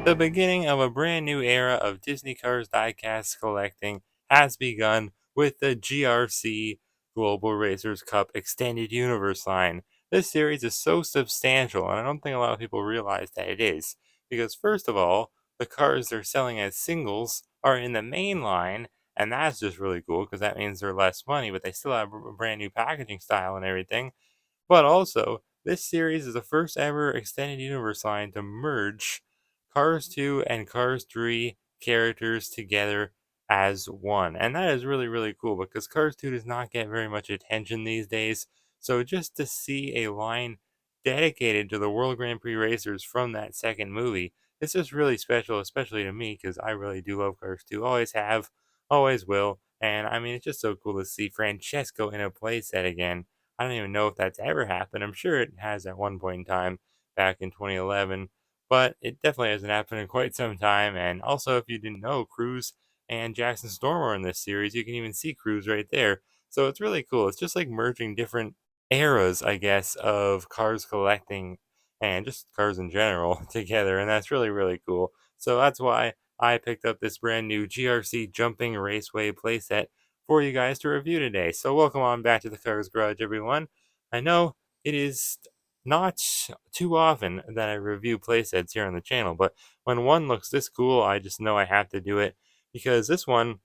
The beginning of a brand new era of Disney Cars diecast collecting has begun with the GRC Global Racers Cup Extended Universe line. This series is so substantial, and I don't think a lot of people realize that it is. Because, first of all, the cars they're selling as singles are in the main line, and that's just really cool because that means they're less money, but they still have a brand new packaging style and everything. But also, this series is the first ever extended universe line to merge Cars 2 and Cars 3 characters together as one. And that is really, really cool because Cars 2 does not get very much attention these days. So just to see a line dedicated to the World Grand Prix racers from that second movie, it's just really special, especially to me because I really do love Cars 2. Always have, always will. And I mean, it's just so cool to see Francesco in a playset again. I don't even know if that's ever happened. I'm sure it has at one point in time back in 2011, but it definitely hasn't happened in quite some time. And also, if you didn't know, Cruz and Jackson Storm are in this series. You can even see Cruz right there. So it's really cool. It's just like merging different eras, I guess, of cars collecting and just cars in general together. And that's really, really cool. So that's why I picked up this brand new GRC Jumping Raceway playset for you guys to review today. So welcome on back to the Cars Garage, everyone. I know it is not too often that I review playsets here on the channel, but when one looks this cool, I just know I have to do it because this one,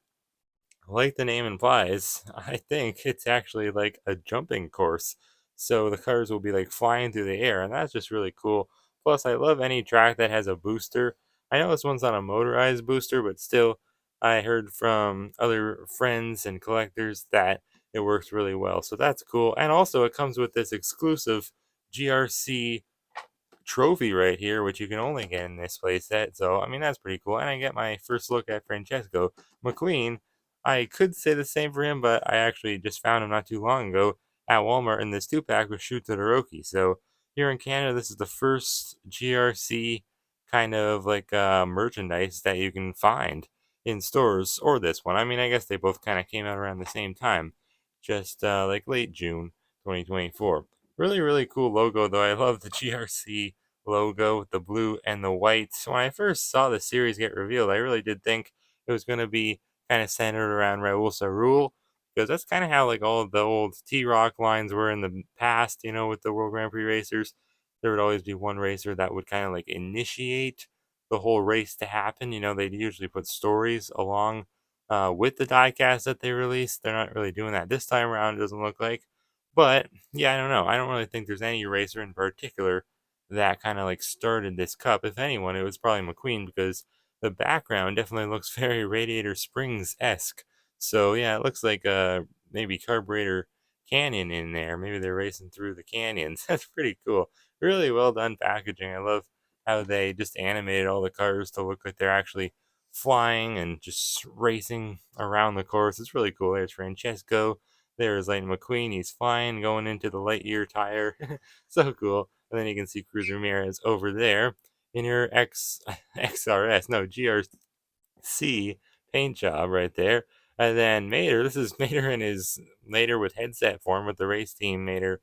like the name implies, I think it's actually like a jumping course. So the cars will be like flying through the air, and that's just really cool. Plus, I love any track that has a booster. I know this one's not a motorized booster, but still, I heard from other friends and collectors that it works really well. So that's cool. And also, it comes with this exclusive GRC trophy right here, which you can only get in this playset. So, I mean, that's pretty cool. And I get my first look at Francesco McQueen. I could say the same for him, but I actually just found him not too long ago at Walmart in this 2-pack with Shoot Todoroki. So, here in Canada, this is the first GRC kind of like merchandise that you can find in stores, or this one. I mean, I guess they both kind of came out around the same time, just like late June 2024. Really, really cool logo, though. I love the GRC logo with the blue and the white. So when I first saw the series get revealed, I really did think it was going to be kind of centered around Raul Sarul, because that's kind of how like all of the old T-Rock lines were in the past, you know, with the World Grand Prix racers. There would always be one racer that would kind of like initiate the whole race to happen. You know, they'd usually put stories along with the diecast that they released. They're not really doing that this time around, it doesn't look like. But yeah, I don't know. I don't really think there's any racer in particular that kind of like started this cup. If anyone, it was probably McQueen because the background definitely looks very Radiator Springs esque. So yeah, it looks like maybe Carburetor Canyon in there. Maybe they're racing through the canyons. That's pretty cool. Really well done packaging. I love how they just animated all the cars to look like they're actually flying and just racing around the course. It's really cool. There's Francesco. There's Lightning McQueen. He's flying, going into the Lightyear tire. So cool. And then you can see Cruz Ramirez over there in her XRS, no, GRC paint job right there. And then Mater, this is Mater in his Mater with headset form with the race team Mater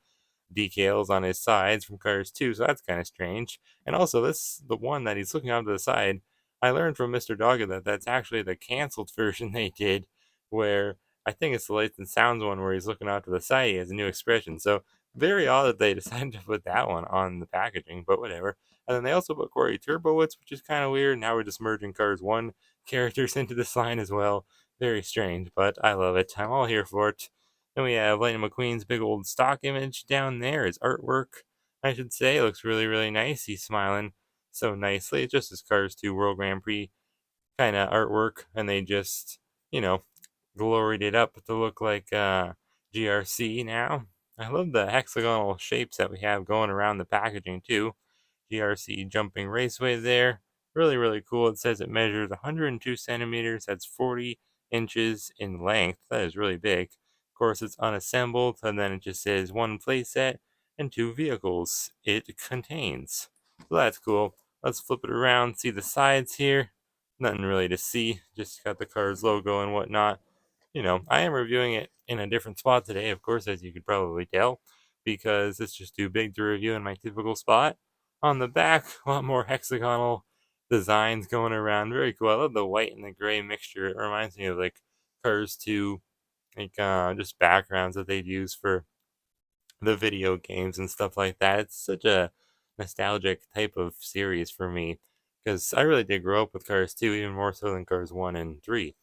decals on his sides from Cars 2, so that's kind of strange. And also, this the one that he's looking out to the side. I learned from Mr. Dogga that that's actually the canceled version they did, where I think it's the Lights and Sounds one where he's looking out to the side. He has a new expression. So very odd that they decided to put that one on the packaging, but whatever. And then they also put Corey Turbowitz, which is kind of weird. Now we're just merging Cars 1 characters into this line as well. Very strange, but I love it. I'm all here for it. Then we have Lightning McQueen's big old stock image down there. His artwork, I should say, looks really, really nice. He's smiling so nicely. It's just his Cars 2 World Grand Prix kind of artwork, and they just, you know, gloried it up to look like GRC now. I love the hexagonal shapes that we have going around the packaging too. GRC Jumping Raceway there. Really, really cool. It says it measures 102 centimeters. That's 40 inches in length. That is really big. Of course, it's unassembled, and then it just says one playset and 2 vehicles it contains. So that's cool. Let's flip it around, see the sides here. Nothing really to see, just got the car's logo and whatnot. You know, I am reviewing it in a different spot today, of course, as you could probably tell, because it's just too big to review in my typical spot. On the back, a lot more hexagonal designs going around. Very cool. I love the white and the gray mixture. It reminds me of like Cars 2, like just backgrounds that they'd use for the video games and stuff like that. It's such a nostalgic type of series for me because I really did grow up with Cars 2, even more so than Cars 1 and 3.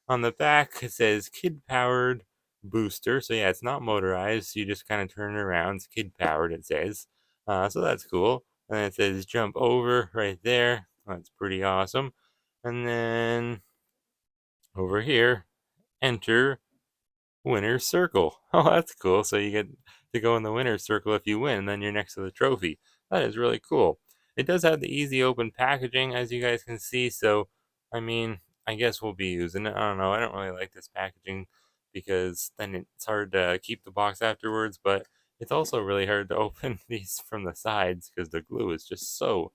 On the back, it says kid powered booster. So, yeah, it's not motorized. You just kind of turn it around. It's kid powered, it says. So, that's cool. And then it says jump over right there. That's pretty awesome. And then over here, enter winner's circle. Oh, that's cool. So you get to go in the winner's circle if you win, and then you're next to the trophy. That is really cool. It does have the easy open packaging, as you guys can see. So, I mean, I guess we'll be using it. I don't know. I don't really like this packaging because then it's hard to keep the box afterwards, but it's also really hard to open these from the sides because the glue is just so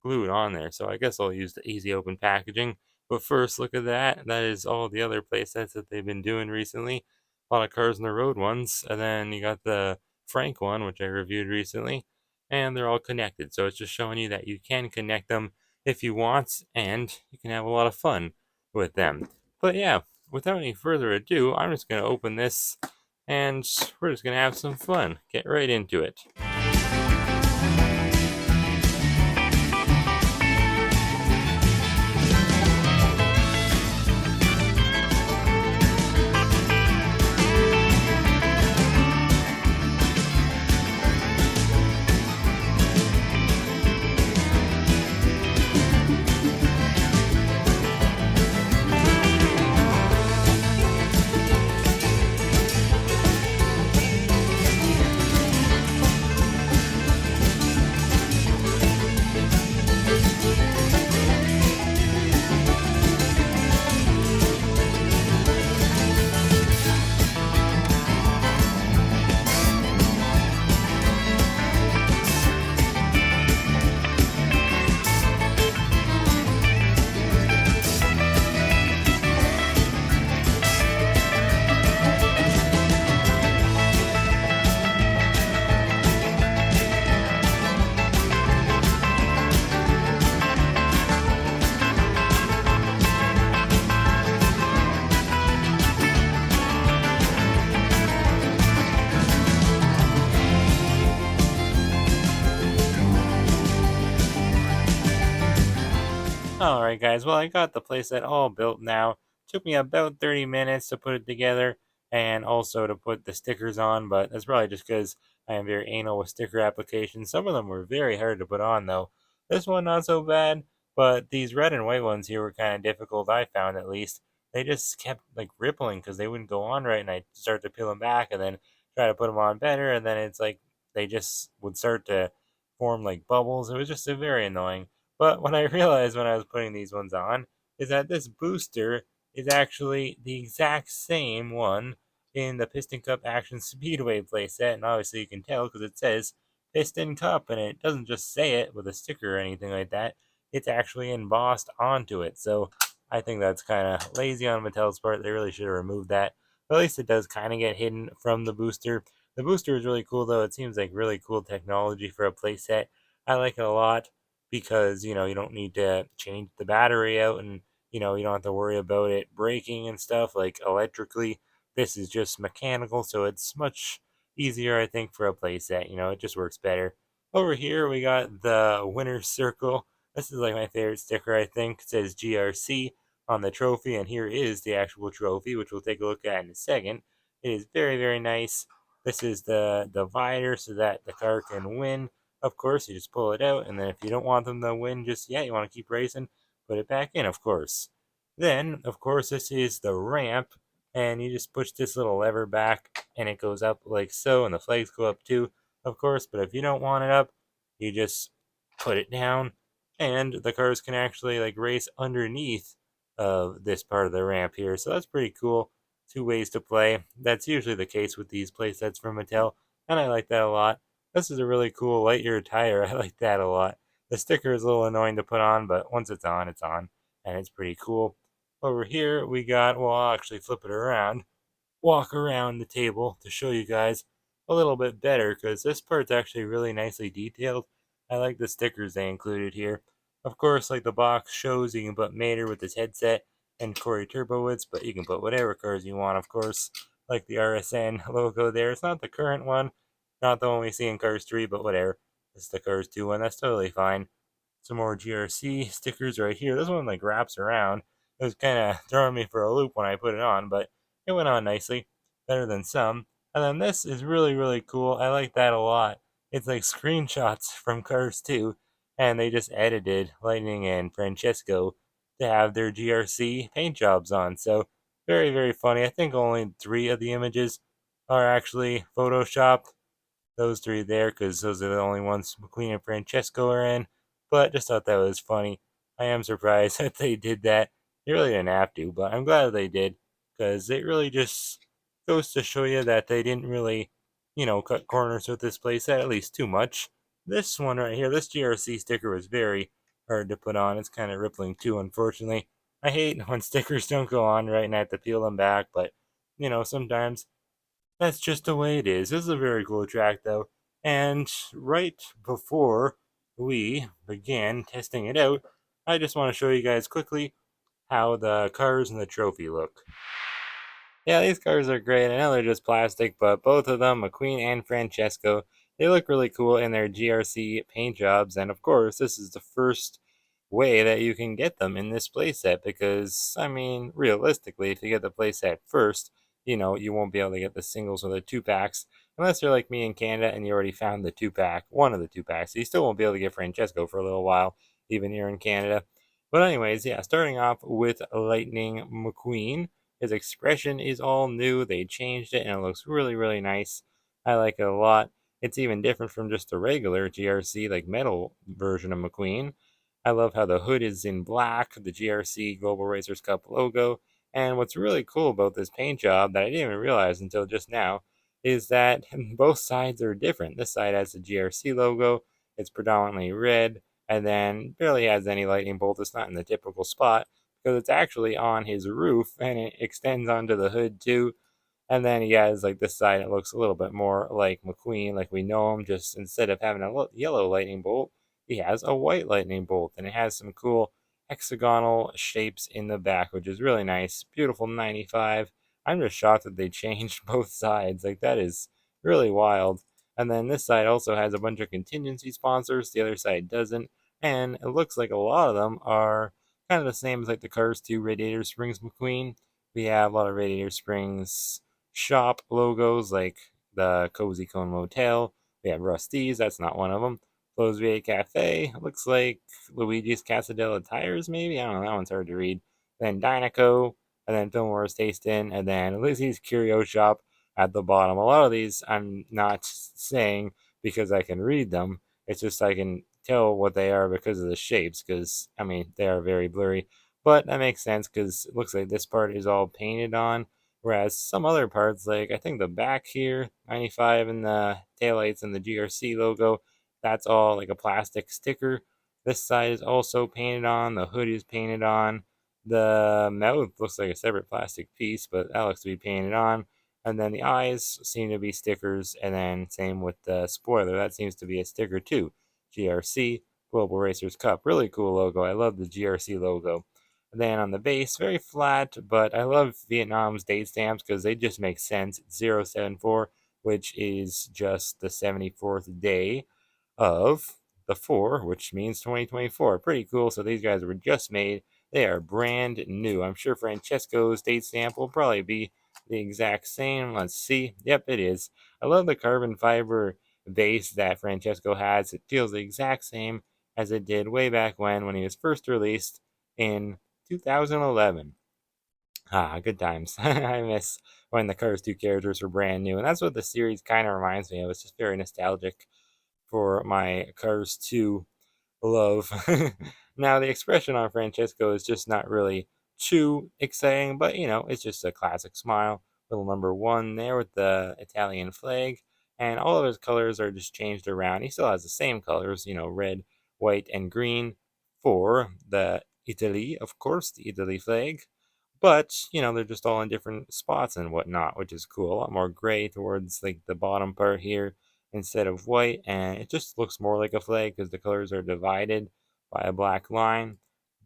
glued on there. So I guess I'll use the easy open packaging. But first, look at that. That is all the other play sets that they've been doing recently. A lot of Cars on the Road ones. And then you got the Frank one, which I reviewed recently. And they're all connected. So it's just showing you that you can connect them if you want. And you can have a lot of fun with them. But yeah, without any further ado, I'm just going to open this. And we're just going to have some fun. Get right into it. Alright guys, well I got the playset all built now. Took me about 30 minutes to put it together and also to put the stickers on, but that's probably just because I am very anal with sticker applications. Some of them were very hard to put on though. This one not so bad, but these red and white ones here were kind of difficult, I found at least. They just kept like rippling because they wouldn't go on right, and I start to peel them back and then try to put them on better, and then it's like they just would start to form like bubbles. It was just very annoying. But what I realized when I was putting these ones on is that this booster is actually the exact same one in the Piston Cup Action Speedway playset, and obviously you can tell because it says Piston Cup, and it doesn't just say it with a sticker or anything like that. It's actually embossed onto it, so I think that's kind of lazy on Mattel's part. They really should have removed that. But at least it does kind of get hidden from the booster. The booster is really cool, though. It seems like really cool technology for a playset. I like it a lot because you don't need to change the battery out, and you don't have to worry about it breaking and stuff like electrically. This is just mechanical, so it's much easier, I think, for a playset. It just works better. Over here we got the winner's circle. This is like my favorite sticker, I think. It says GRC on the trophy, and here is the actual trophy, which we'll take a look at in a second. It is very, very nice. This is the divider so that the car can win. Of course, you just pull it out, and then if you don't want them to win just yet, you want to keep racing, put it back in, of course. Then, of course, this is the ramp, and you just push this little lever back, and it goes up like so, and the flags go up too, of course. But if you don't want it up, you just put it down, and the cars can actually like race underneath of this part of the ramp here. So that's pretty cool. Two ways to play. That's usually the case with these playsets from Mattel, and I like that a lot. This is a really cool light year tire. I like that a lot. The sticker is a little annoying to put on, but once it's on, and it's pretty cool. Over here, we got, well, I'll actually flip it around, walk around the table to show you guys a little bit better, because this part's actually really nicely detailed. I like the stickers they included here. Of course, like the box shows, you can put Mater with his headset and Corey Turbowitz, but you can put whatever cars you want, of course. Like the RSN logo there. It's not the current one, not the one we see in Cars 3, but whatever. It's the Cars 2 one. That's totally fine. Some more GRC stickers right here. This one like wraps around. It was kind of throwing me for a loop when I put it on, but it went on nicely. Better than some. And then this is really, really cool. I like that a lot. It's like screenshots from Cars 2, and they just edited Lightning and Francesco to have their GRC paint jobs on. So very, very funny. I think only 3 of the images are actually photoshopped, those 3 there, because those are the only ones McQueen and Francesco are in. But just thought that was funny. I am surprised that they did that. They really didn't have to, but I'm glad they did, because it really just goes to show you that they didn't really, cut corners with this playset, at least too much. This one right here, this GRC sticker was very hard to put on. It's kind of rippling too, unfortunately. I hate when stickers don't go on right and I have to peel them back, but sometimes that's just the way it is. This is a very cool track, though. And right before we begin testing it out, I just want to show you guys quickly how the cars and the trophy look. Yeah, these cars are great. I know they're just plastic, but both of them, McQueen and Francesco, they look really cool in their GRC paint jobs. And of course, this is the first way that you can get them in this playset because, I mean, realistically, if you get the playset first, you won't be able to get the singles or the 2 packs unless you're like me in Canada and you already found the 2 pack, one of the 2 packs. So you still won't be able to get Francesco for a little while, even here in Canada. But, anyways, yeah, starting off with Lightning McQueen. His expression is all new. They changed it and it looks really, really nice. I like it a lot. It's even different from just the regular GRC, like metal version of McQueen. I love how the hood is in black, the GRC Global Racers Cup logo. And what's really cool about this paint job that I didn't even realize until just now is that both sides are different. This side has the GRC logo, it's predominantly red, and then barely has any lightning bolt. It's not in the typical spot because it's actually on his roof and it extends onto the hood too. And then he has like this side, it looks a little bit more like McQueen, like we know him. Just instead of having a yellow lightning bolt, he has a white lightning bolt, and it has some cool hexagonal shapes in the back, which is really nice. Beautiful 95. I'm just shocked that they changed both sides. Like that is really wild. And then this side also has a bunch of contingency sponsors. The other side doesn't, and it looks like a lot of them are kind of the same as like the Cars 2 Radiator Springs McQueen. We have a lot of Radiator Springs shop logos like the Cozy Cone Motel. We have Rusty's, that's not one of them. Flo's VA Cafe, looks like Luigi's Casadella Tires, maybe? I don't know, that one's hard to read. Then Dynaco, and then Fillmore's Taste In, and then Lizzie's Curio Shop at the bottom. A lot of these I'm not saying because I can read them, it's just I can tell what they are because of the shapes, because, I mean, they are very blurry. But that makes sense because it looks like this part is all painted on. Whereas some other parts, like I think the back here, 95 and the taillights and the GRC logo, that's all like a plastic sticker. This side is also painted on. The hood is painted on. The mouth looks like a separate plastic piece, but that looks to be painted on. And then the eyes seem to be stickers. And then same with the spoiler. That seems to be a sticker too. GRC, Global Racers Cup. Really cool logo. I love the GRC logo. Then on the base, very flat, but I love Vietnam's date stamps because they just make sense. It's 074, which is just the 74th day of the 4, which means 2024. Pretty cool. So these guys were just made. They are brand new. I'm sure Francesco's date stamp will probably be the exact same. Let's see. Yep, it is. I love the carbon fiber base that Francesco has. It feels the exact same as it did way back when he was first released in 2011. Ah, good times. I miss when the Cars 2 characters were brand new, and that's what the series kind of reminds me of. It's just very nostalgic for my Cars 2 love. Now, the expression on Francesco is just not really too exciting, but it's just a classic smile. Little number 1 there with the Italian flag, and all of his colors are just changed around. He still has the same colors, red, white, and green for the Italy, of course, the Italy flag. But, they're just all in different spots and whatnot, which is cool. A lot more gray towards like the bottom part here instead of white, and it just looks more like a flag because the colors are divided. by a black line.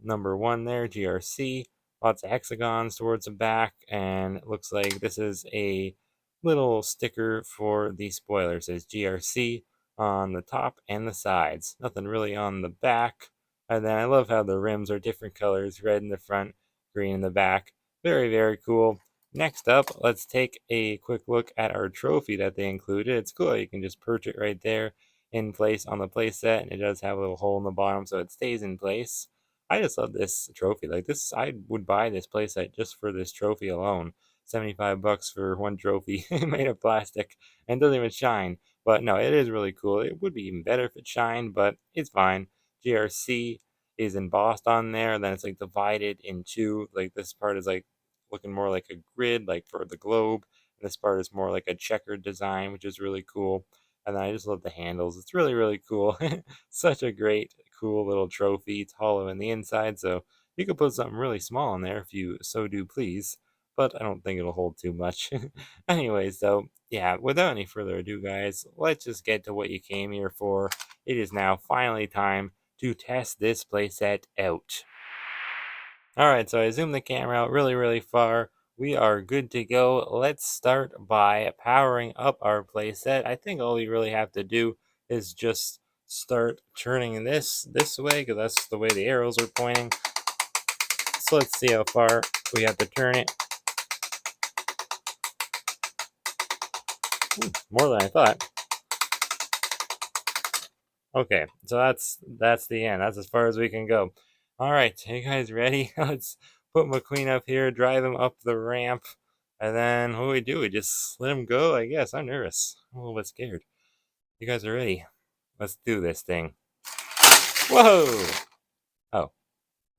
Number 1 there, GRC. Lots of hexagons towards the back, and it looks like this is a little sticker for the spoiler. It says GRC on the top and the sides. Nothing really on the back. And then I love how the rims are different colors, red in the front, green in the back. Very, very cool. Next up, let's take a quick look at our trophy that they included. It's cool. You can just perch it right there in place on the playset, and it does have a little hole in the bottom so it stays in place. I just love this trophy. Like this, I would buy this playset just for this trophy alone. $75 for one trophy made of plastic and doesn't even shine. But no, it is really cool. It would be even better if it shined, but it's fine. GRC is embossed on there, and then it's like divided in two. Like this part is like looking more like a grid, like for the globe. And this part is more like a checkered design, which is really cool. And then I just love the handles. It's really, really cool. Such a great, cool little trophy. It's hollow in the inside, so you could put something really small in there if you so do please. But I don't think it'll hold too much. Anyways, though, yeah, without any further ado, guys, let's just get to what you came here for. It is now finally time to test this playset out. Alright, so I zoomed the camera out really, really far. We are good to go. Let's start by powering up our playset. I think all you really have to do is just start turning this way, because that's the way the arrows are pointing. So let's see how far we have to turn it. More than I thought. Okay, so that's the end. That's as far as we can go. Alright, you guys ready? Let's put McQueen up here, drive him up the ramp, and then what do we do? We just let him go, I guess. I'm nervous. I'm a little bit scared. You guys are ready? Let's do this thing. Whoa! Oh.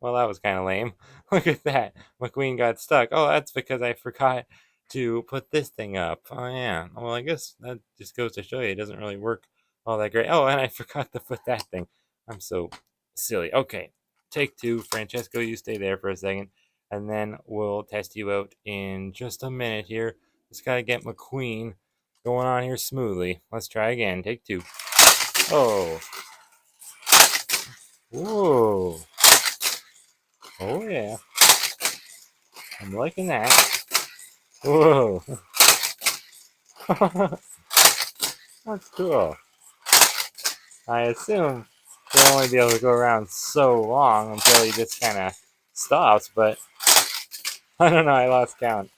Well, that was kind of lame. Look at that. McQueen got stuck. Oh, that's because I forgot to put this thing up. Oh, yeah. Well, I guess that just goes to show you it doesn't really work all that great. Oh, and I forgot to put that thing. I'm so silly. Okay. Take 2. Francesco, you stay there for a second. And then we'll test you out in just a minute here. Just got to get McQueen going on here smoothly. Let's try again. Take 2. Oh. Whoa. Oh, yeah. I'm liking that. Whoa. That's cool. I assume you'll only be able to go around so long until he just kind of stops, but I don't know. I lost count.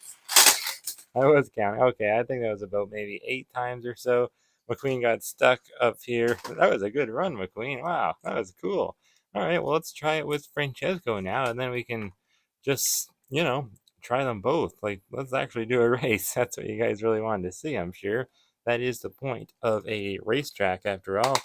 I was counting. Okay, I think that was about maybe 8 times or so. McQueen got stuck up here. That was a good run, McQueen. Wow, that was cool. All right, well, let's try it with Francesco now, and then we can just, try them both. Like, let's actually do a race. That's what you guys really wanted to see, I'm sure. That is the point of a racetrack, after all.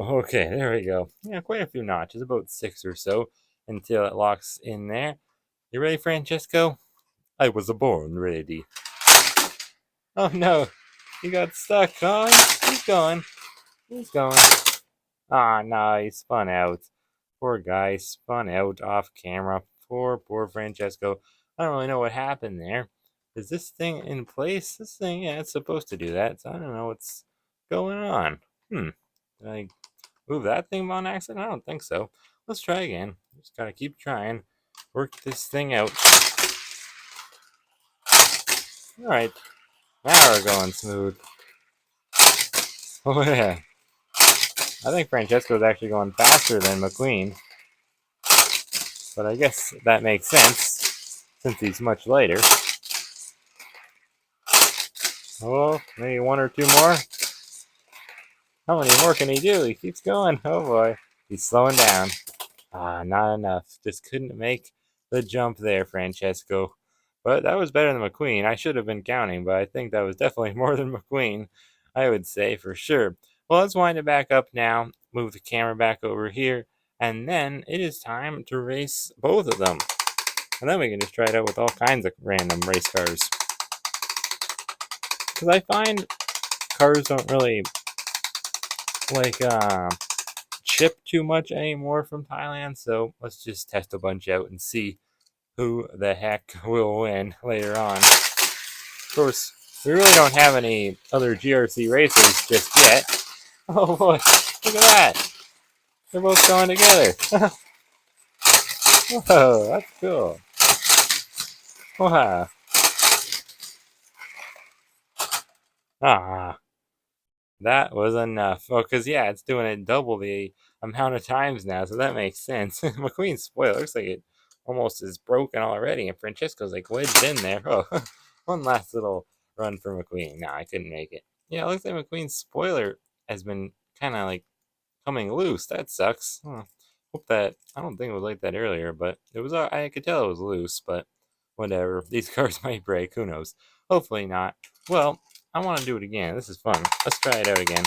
Okay, there we go. Yeah, quite a few notches, about 6 or so, until it locks in there. You ready, Francesco? I was born ready. Oh no, he got stuck. Oh, he's going. He's going. Ah, no, he spun out. Poor guy, spun out off camera. Poor Francesco. I don't really know what happened there. Is this thing in place? This thing, yeah, it's supposed to do that, so I don't know what's going on. Did I move that thing on accident? I don't think so. Let's try again. Just gotta keep trying. Work this thing out. Alright. Now we're going smooth. Oh yeah. I think Francesco's actually going faster than McQueen. But I guess that makes sense, since he's much lighter. Oh, maybe 1 or 2 more? How many more can he do? He keeps going. Oh boy. He's slowing down. Ah, not enough. Just couldn't make the jump there, Francesco. But that was better than McQueen. I should have been counting, but I think that was definitely more than McQueen, I would say for sure. Well, let's wind it back up now. Move the camera back over here. And then it is time to race both of them. And then we can just try it out with all kinds of random race cars. Because I find cars don't really like chip too much anymore from Thailand, so let's just test a bunch out and see who the heck will win later on. Of course, We really don't have any other GRC racers just yet. Oh boy, look at that. They're both going together. Whoa, that's cool. Wow. Ah, that was enough. Oh, because, yeah, it's doing it double the amount of times now, so that makes sense. McQueen's spoiler looks like it almost is broken already, and Francesco's like wedged in there. Oh, one last little run for McQueen. No, I couldn't make it. Yeah, it looks like McQueen's spoiler has been kind of like coming loose. That sucks. Huh. Hope that I don't think it was like that earlier, but it was. I could tell it was loose, but whatever. These cars might break. Who knows? Hopefully not. Well, I want to do it again. This is fun. Let's try it out again.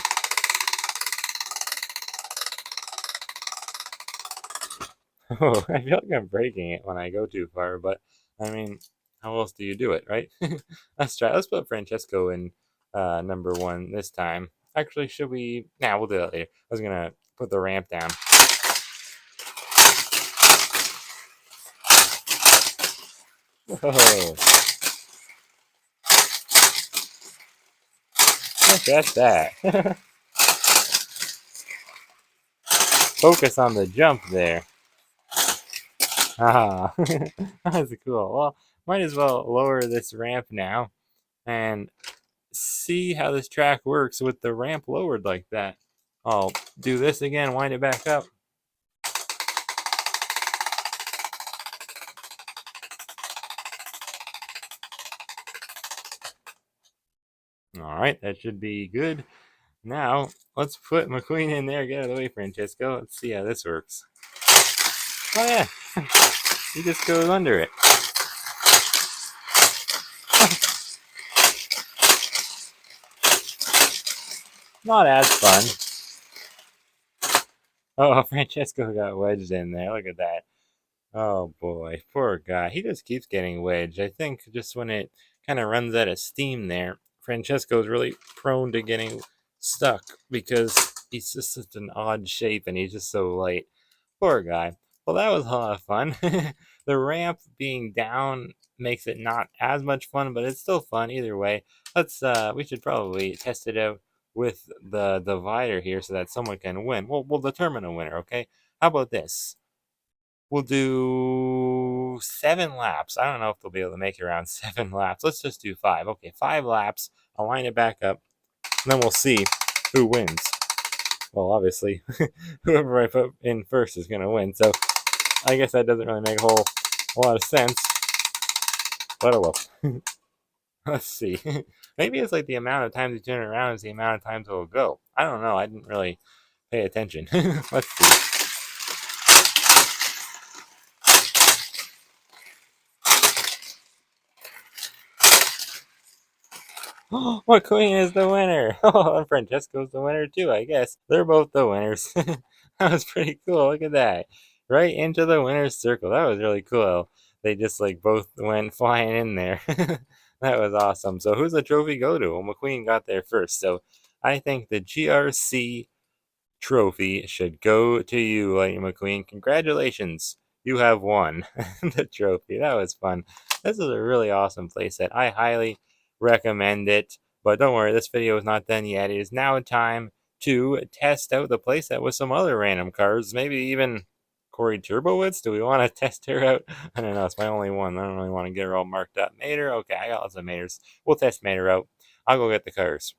Oh, I feel like I'm breaking it when I go too far, but I mean, how else do you do it, right? Let's try. Let's put Francesco in number one this time. Actually, should we? Nah, we'll do that later. I was gonna put the ramp down. Whoa. Look at that. Focus on the jump there. Ah, that's cool. Well, might as well lower this ramp now and see how this track works with the ramp lowered like that. I'll do this again, wind it back up. All right, that should be good. Now, let's put McQueen in there. Get out of the way, Francesco. Let's see how this works. Oh, yeah. He just goes under it. Not as fun. Oh, Francesco got wedged in there. Look at that. Oh boy, poor guy. He just keeps getting wedged. I think just when it kind of runs out of steam there, Francesco's really prone to getting stuck because he's just such an odd shape and he's just so light. Poor guy. Well, that was a lot of fun. The ramp being down makes it not as much fun, but it's still fun either way. We should probably test it out with the divider here so that someone can win. We'll determine a winner, okay? How about this? We'll do 7 laps. I don't know if they'll be able to make it around 7 laps. Let's just do 5. Okay, 5 laps. I'll line it back up, and then we'll see who wins. Well, obviously, whoever I put in first is going to win. So I guess that doesn't really make a lot of sense. But oh well. Let's see. Maybe it's like the amount of times you turn it around is the amount of times it will go. I don't know. I didn't really pay attention. Let's see. McQueen is the winner. Oh, and Francesco's the winner too, I guess. They're both the winners. That was pretty cool. Look at that. Right into the winner's circle. That was really cool. They just like both went flying in there. That was awesome. So who's the trophy go to? Well, McQueen got there first. So I think the GRC trophy should go to you, Lightning McQueen. Congratulations. You have won the trophy. That was fun. This is a really awesome playset. I highly recommend it. But don't worry, this video is not done yet. It is now time to test out the playset with some other random cars. Maybe even Corey Turbowitz. Do we want to test her out? I don't know. It's my only one. I don't really want to get her all marked up. Mater? Okay, I got lots of Maters. We'll test Mater out. I'll go get the cars.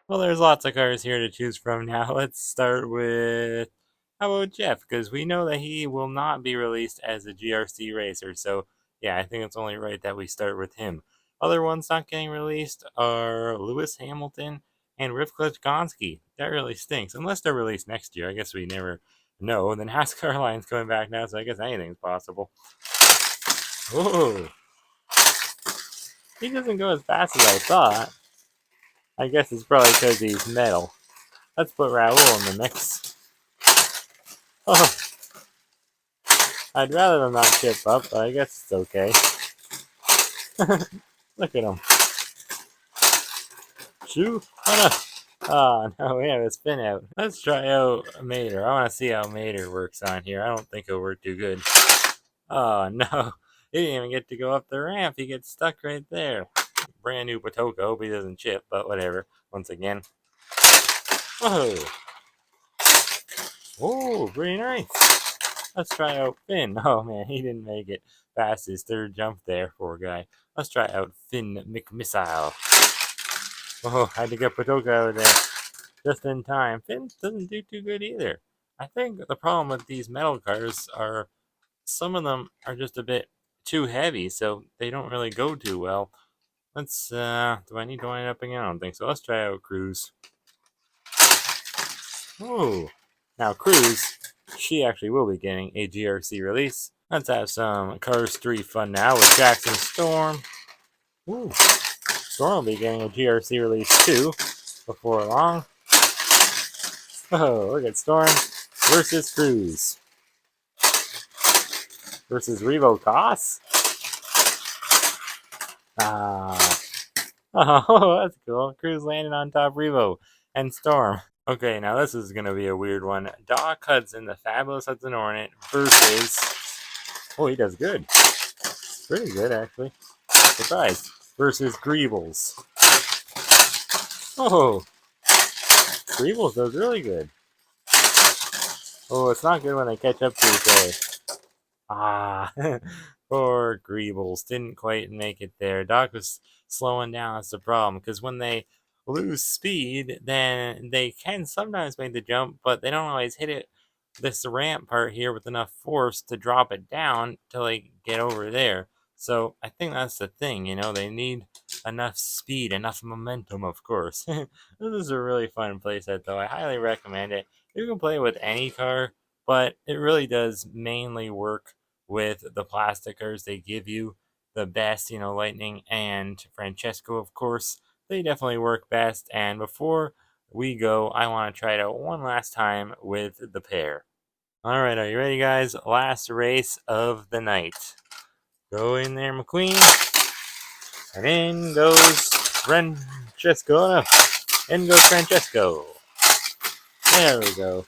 Well, there's lots of cars here to choose from now. Let's start with, how about Jeff? Because we know that he will not be released as a GRC racer. So, yeah, I think it's only right that we start with him. Other ones not getting released are Lewis Hamilton and Rivka Gonski. That really stinks. Unless they're released next year. I guess we never know. The NASCAR line's coming back now, so I guess anything's possible. Whoa. He doesn't go as fast as I thought. I guess it's probably because he's metal. Let's put Raul in the mix. Oh, I'd rather them not chip up, but I guess it's okay. Look at him. Shoo! Oh no, we have a spin out. Let's try out Mater. I want to see how Mater works on here. I don't think it'll work too good. Oh no, he didn't even get to go up the ramp. He gets stuck right there. brand new Patoka. Hope he doesn't chip, but whatever. Once again. Whoa! Oh, pretty nice. Let's try out Finn. Oh man, he didn't make it past his third jump there, poor guy. Let's try out Finn McMissile. Oh, had to get Patoka out of there just in time. Finn doesn't do too good either. I think the problem with these metal cars are some of them are just a bit too heavy, so they don't really go too well. Let's, do I need to line up again? I don't think so. Let's try out Cruz. Oh, now Cruz, she actually will be getting a GRC release. Let's have some Cars 3 fun now with Jackson Storm. Ooh, Storm will be getting a GRC release too before long. Oh, look at Storm versus Cruz. Versus Revo Toss. Oh, that's cool. Cruz landed on top Revo and Storm. Okay, now this is going to be a weird one. Doc Hudson, the Fabulous Hudson Hornet versus... Oh, he does good. Pretty good, actually. Surprise. Versus Greebles. Oh, Greebles does really good. Oh, it's not good when they catch up to each other. Ah, poor Greebles. Didn't quite make it there. Doc was slowing down. That's the problem. Because when they lose speed, then they can sometimes make the jump, but they don't always hit it, this ramp part here, with enough force to drop it down to like get over there. So I think that's the thing, you know, they need enough speed, enough momentum, of course. This is a really fun playset, though. I highly recommend it. You can play with any car, but it really does mainly work with the plastic cars. They give you the best, you know, Lightning and Francesco, of course. They definitely work best. And before we go, I want to try it out one last time with the pair. All right, are you ready, guys? Last race of the night. Go in there, McQueen. And in goes Francesco. In goes Francesco. There we go.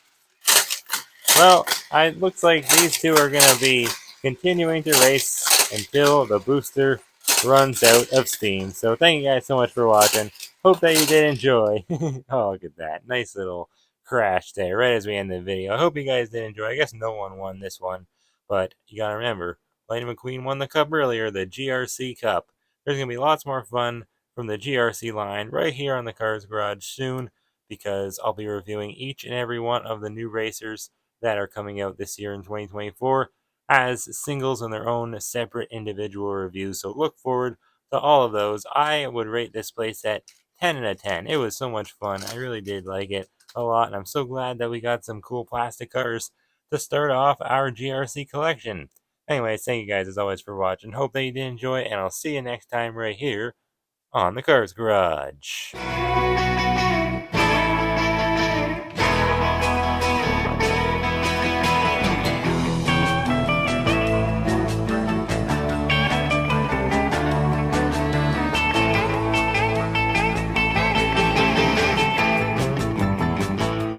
Well, it looks like these two are going to be continuing to race until the booster runs out of steam. So thank you guys so much for watching. Hope that you did enjoy. Oh, look at that. Nice little crash there right as we end the video. I hope you guys did enjoy. I guess no one won this one. But you got to remember, Lightning McQueen won the cup earlier, the GRC Cup. There's going to be lots more fun from the GRC line right here on the Cars Garage soon, because I'll be reviewing each and every one of the new racers that are coming out this year in 2024 as singles in their own separate individual reviews. So look forward to all of those. I would rate this playset 10 out of 10. It was so much fun. I really did like it a lot, and I'm so glad that we got some cool plastic cars to start off our GRC collection. Anyways, thank you guys as always for watching. Hope that you did enjoy, and I'll see you next time right here on the Cars Garage.